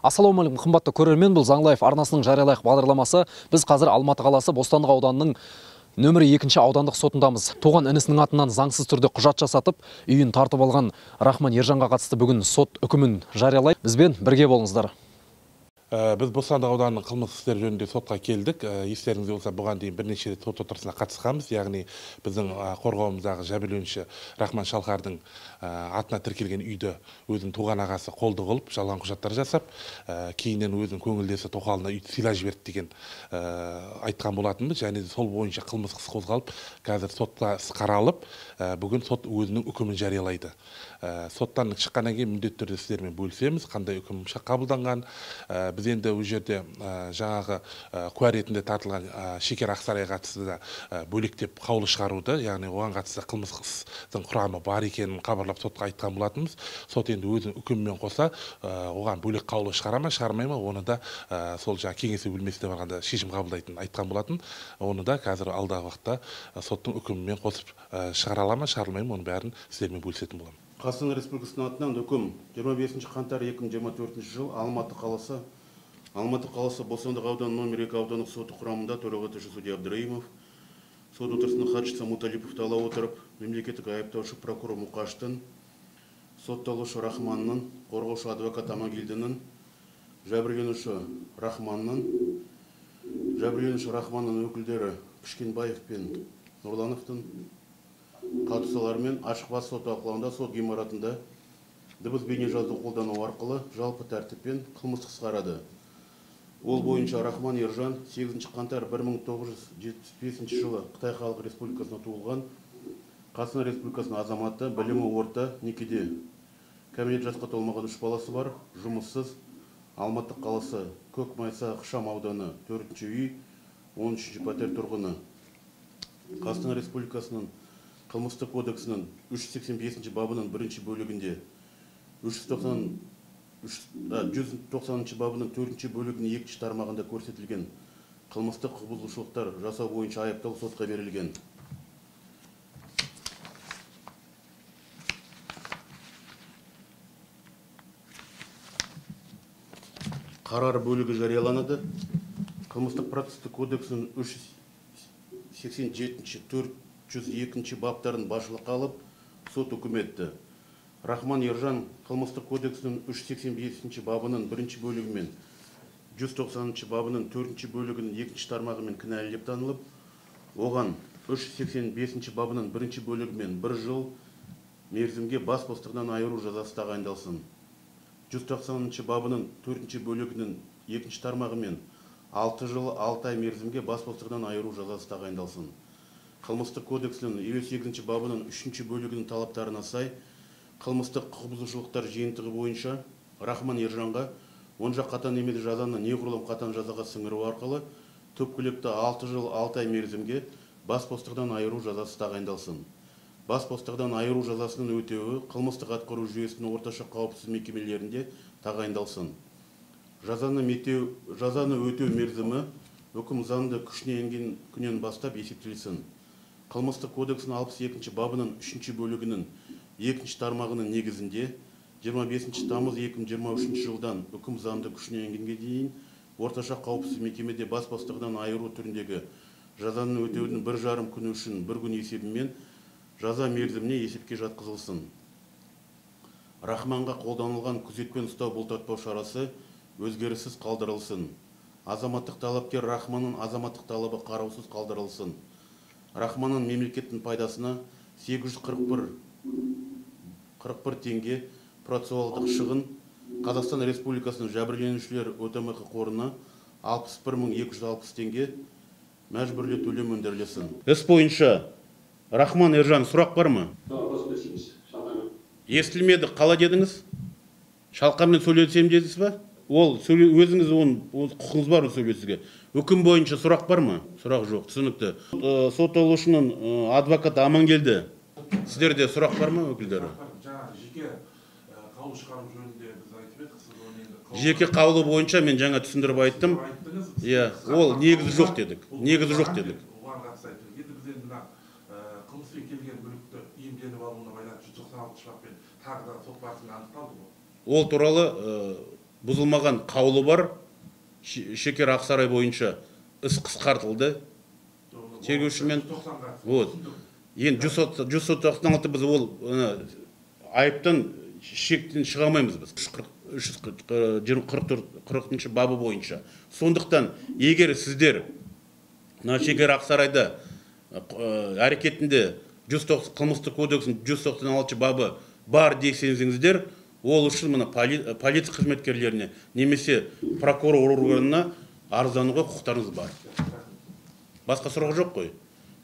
Ассалаумағалейкум, қымбатты көрермен, бұл Заңлайф арнасының жариялайық бағдарламасы. Біз қазір Алматы қаласы Бостандық ауданының нөмірі 2 аудандық сотындамыз. Туған інісінің атынан заңсыз түрде құжат жасатып, үйін тартып алған Рахман Ержанға қатысты бүгін сот үкімін жариялайды. Бізбен бірге болыңыздар. Біз Бостандық ауданының қылмыстық істер жөнінде сотқа келдік. Естеріңізде болса, бұған дейін бірнеше рет сот отырысына қатысқанбыз. Яғни біздің қорғауымыздағы жәбірленуші Рахман Шалқардың атына тіркелген үйді өзінің туған ағасы қолды қылып, жалған құжаттар жасап, кейіннен өзінің көңілдесі тоқалына үйді сыйлап жіберді деген айтқан болатынбыз. Және сол бойынша қылмыстық іс қозғалып, қазір сотта іс қаралып, бүгін сот өзінің үкімін жариялайды. Соттан шыққаннан кейін міндетті түрде сіздермен бөлісеміз, қандай үкім қабылданған. Біз енді ол жерде жаңағы куә ретінде тартылған Шекер Ақсарайға қатысты да бөлектеп қаулы шығаруды, яғни оған қатысты қылмыстық істің құрамы бар екенін хабарлап сотқа айтқан болатынбыз. Сот енді өзінің үкімімен қоса оған бөлек қаулы шығара ма, шығармай ма, оны да сол жаңағы кеңесі бөлмесіне барғанда шешім қабылдайтынын айтқан болатын. Оны да қазір алдағы уақытта соттың үкімімен қосып шығара ала ма, шығарылмай ма, оның бәрін сіздермен бөлісетін боламын. Қазақстан Республикасының атынан үкім 25 қаңтар 2024 жыл Алматы қаласы Бостандық ауданы номер 2 аудандық соты құрамында төраға судья Абдраимов, сот отырысының хатшысы Муталиповты ала отырып, мемлекеттік айыптаушы прокурор Мұқаштың, сотталушы Рахманның, қорғаушы адвокат Амангелдінің, жәбірленуші Рахманның өкілдері Кішкенбаев пен Нұрлановтың қатысуларымен ашық бас сот талқылауында сот ғимаратында дыбыс бейне жазу қолдану арқылы жалпы тәртіппен қылмыстық іс қарады. Ол бойынша Рахман Ержан 8 қаңтар 1975 жылы Қытай Халық Республикасына туылған, Қазақстан Республикасының азаматы, білімі орта, некеде. Кәмелет жасқа толмаған 3 баласы бар, жұмыссыз, Алматы қаласы Көкмайса Ықшам ауданы 4-ші үй, 13-ші пәтер тұрғыны. Қазақстан Республикасының Қылмыстық кодексінің 385 бабының 1 бөлігінде 190 бабының 4 бөлігінің 2 тармағында көрсетілген қылмыстық құқық бұзушылықтар жасау бойынша айыпталу сотқа берілген. Қарар бөлігі жарияланады. Қылмыстық процестік кодексінің 387-402 баптарын басшылыққа алып, сот үкім етті. Рахман Ержан қылмыстық кодексінің 385 бабының 1 бөлігімен 190 бабының 4 бөлігінің 2 тармағымен кінәлі деп танылып, оған 385 бабының 1 бөлігімен 1 жыл мерзімге бас бостандығынан айыру жазасы тағайындалсын. 190 бабының 4 бөлігінің 2 тармағымен 6 жыл 6 ай мерзімге бас бостандығынан айыру жазасы тағайындалсын. Қылмыстық кодексінің 58 бабының 3 бөлігінің талаптарына сай, қылмыстық құқық бұзушылықтар жиынтығы бойынша Рахман Ержанға 10 жақ қатаң емес жазаны неғұрлым қатаң жазаға сіңіру арқылы түпкілікті 6 жыл 6 ай мерзімге бас бостандығынан айыру жазасы тағайындалсын. Бас бостандығынан айыру жазасының өтеуі қылмыстық атқару жүйесінің орташа қауіпсіз мекемелерінде тағайындалсын. Жазаны өтеу мерзімі үкім заңды күшіне енген күннен бастап есептелсін. Қылмыстық кодексінің 62 бабының 3 бөлігінің 2 тармағының негізінде 25 тамыз 2023 жылдан үкім заңды күшіне енгенге дейін орташа қауіпсіз мекемеде бас бостандығынан айыру түріндегі жазаны өтеудің 1,5 күні үшін 1 күн есебімен жаза мерзіміне есепке жатқызылсын. Рахманға қолданылған күзетпен ұстау бұлтартпау шарасы өзгеріссіз қалдырылсын. Азаматтық талапкер Рахманның азаматтық талабы қараусыз қалдырылсын. Рахманның мемлекеттің пайдасына 841 теңге процессуалдық шығын, Қазақстан Республикасының жәбірленушілер өтемақы қорына 61.260 теңге мәжбүрлі төлем өндірілсін. Іс бойынша Рахман Ержан, сұрақ бар ма? Естілмеді, қала дедіңіз? Шалқармен сөйлесем дедіңіз ба? Ол өзіңіз құқыңыз бар сөйлесуге. Үкім бойынша сұрақ бар ма? Сұрақ жоқ, түсінікті. Сотталушының адвокаты Амангелді. Сіздерде сұрақ бар ма, өкілдері? Жеке қаулы шығару жөнінде біз айтып едік. Жеке қаулы бойынша мен жаңа түсіндіріп айттым. Ол негізі жоқ дедік. Оған қатысты айтып. Енді біз енді қылмыспен келген бүлікті иемденіп алуына байланысты 196 баппен тағы да сот барысында анықталды ғой. Ол туралы бұзылмаған қаулы бар. Шекер Ақсарай бойынша іс қысқартылды. Тергеушімен. Вот. Енді 196 біз ол айыптан шектен шыға алмаймыз біз. 340 бабы бойынша. Сондықтан, егер сіздер Шекер Ақсарайда әрекетінде қылмыстық кодексінің 196 бабы бар десеңіздер, ол үшін мұны полиция қызметкерлеріне немесе прокурор органына арыздануға құқықтарыңыз бар. Басқа сұрақ жоқ қой.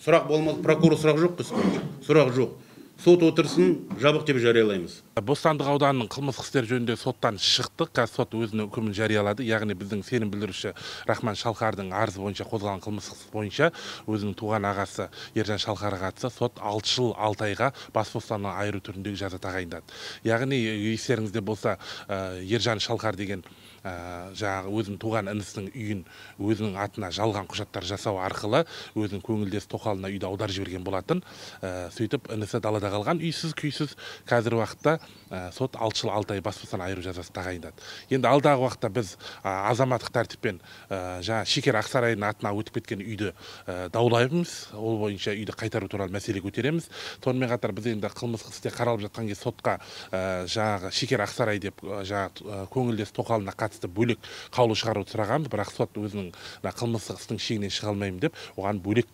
Сұрақ болмас, прокурор сұрақ жоқ қой. Сұрақ жоқ. Сот отырысын жабық деп жариялаймыз. Бостандық ауданының қылмыстық істер жөнінде соттан шықтық. Қазір сот өзінің үкімін жариялады. Яғни біздің сенім білдіруші Рахман Шалқардың арызы бойынша қозғалған қылмыстық іс бойынша өзінің туған ағасы Ержан Шалқарға қатысты сот 6 жыл 6 айға бас бостандығынан айыру түріндегі жаза тағайындады. Яғни естеріңізде болса, Ержан Шалқар деген жаңағы өзінің туған інісінің үйін өзінің атына жалған құжаттар жасау арқылы өзінің көңілдес тоқалына үйді аударып жіберген болатын. Сөйтіп інісі далада қалған, үйсіз күйсіз. Қазір уақытта сот 6 жыл 6 ай бас бостандығынан айыру жазасы тағайындады. Енді алдағы уақытта біз азаматтық тәртіппен жаңа Шекер Ақсарайдың атына өтіп кеткен үйді даулаймыз. Ол бойынша үйді қайтару туралы мәселе көтереміз. Сонымен қатар біз енді қылмыстық істе қаралып жатқан кезде сотқа жаңағы Шекер Ақсарай деп жаңағы көңілдес тоқалына қатысты бөлек қаулы шығаруды сұрағанбыз, бірақ сот өзінің қылмыстық істің шегінен шыға алмаймын деп оған бөлек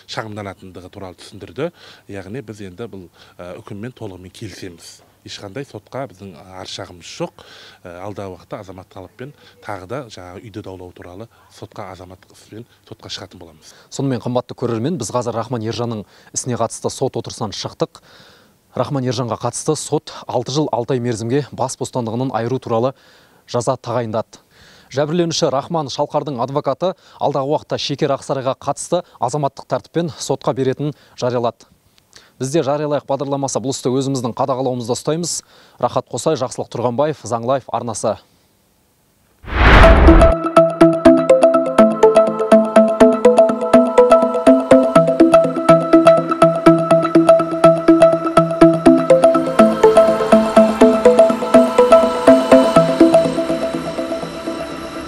шағымданатындығы туралы түсіндірді. Яғни біз енді бұл үкіммен толығымен келісеміз. Ешқандай сотқа біздің арыз шағымыз жоқ. Алдағы уақытта азаматтық талаппен тағы да жаңағы үйді даулау туралы сотқа азаматтық іспен сотқа шығатын боламыз. Сонымен қымбатты көрермен, біз қазір Рахман Ержанның ісіне қатысты сот отырысынан шықтық. Рахман Ержанға қатысты сот 6 жыл 6 ай мерзімге бас бостандығынан айыру туралы жаза тағайындады. Жәбірленуші Рахман Шалқардың адвокаты алдағы уақытта Шекер Ақсарайға қатысты азаматтық тәртіппен сотқа беретінін жариялады. Бізде жариялайық бағдарламасы бұл істі өзіміздің қадағалауымызда ұстаймыз. Рахат Қосай, Жақсылық Тұрғанбаев, Заңлайф арнасы.